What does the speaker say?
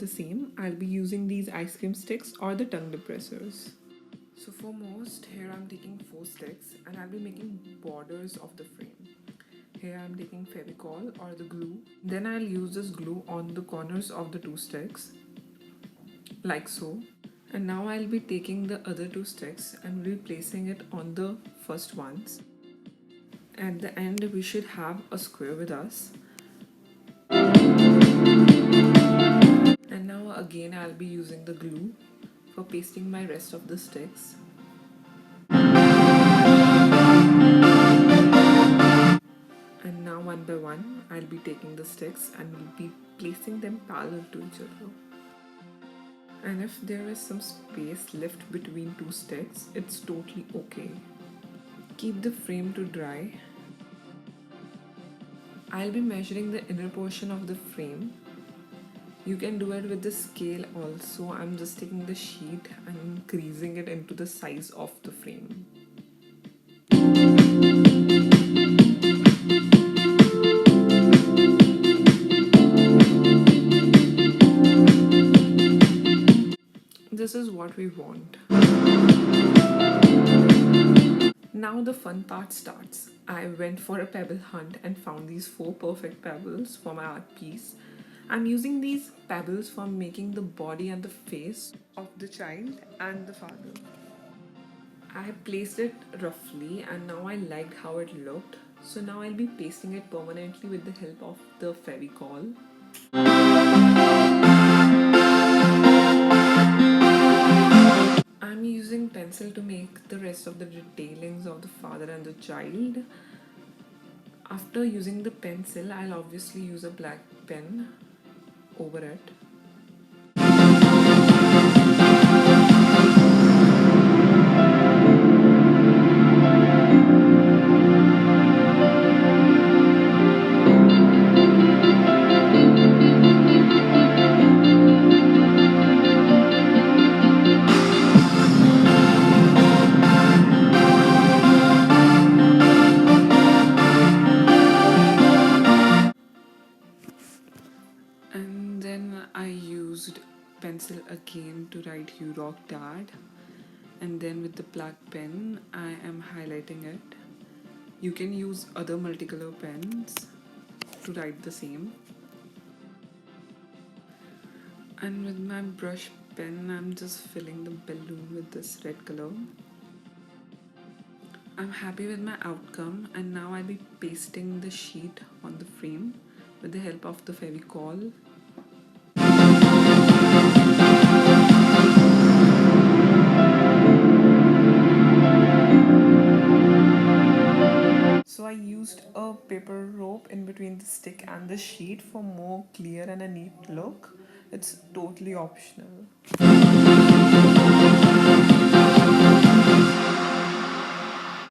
the same, I'll be using these ice cream sticks or the tongue depressors. So for most, here I'm taking 4 sticks and I'll be making borders of the frame. Here I'm taking Fevicol or the glue. Then I'll use this glue on the corners of the 2 sticks, like so. And now I'll be taking the other 2 sticks and we'll be placing it on the first ones. At the end, we should have a square with us. And now again I'll be using the glue for pasting my rest of the sticks. And now one by one I'll be taking the sticks and we'll be placing them parallel to each other. And if there is some space left between 2 sticks, it's totally okay. Keep the frame to dry. I'll be measuring the inner portion of the frame. You can do it with the scale also. I'm just taking the sheet and increasing it into the size of the frame. This is what we want. Now the fun part starts. I went for a pebble hunt and found these 4 perfect pebbles for my art piece. I'm using these pebbles for making the body and the face of the child and the father. I placed it roughly and now I liked how it looked. So now I'll be pasting it permanently with the help of the Fevicol. I'm using pencil to make the rest of the detailings of the father and the child. After using the pencil, I'll obviously use a black pen over it. And then I used pencil again to write "You Rock Dad," and then with the black pen I am highlighting it. You can use other multicolor pens to write the same. And with my brush pen I'm just filling the balloon with this red color. I'm happy with my outcome, and now I'll be pasting the sheet on the frame with the help of the Fevicol. So I used a paper rope in between the stick and the sheet for more clear and a neat look. It's totally optional.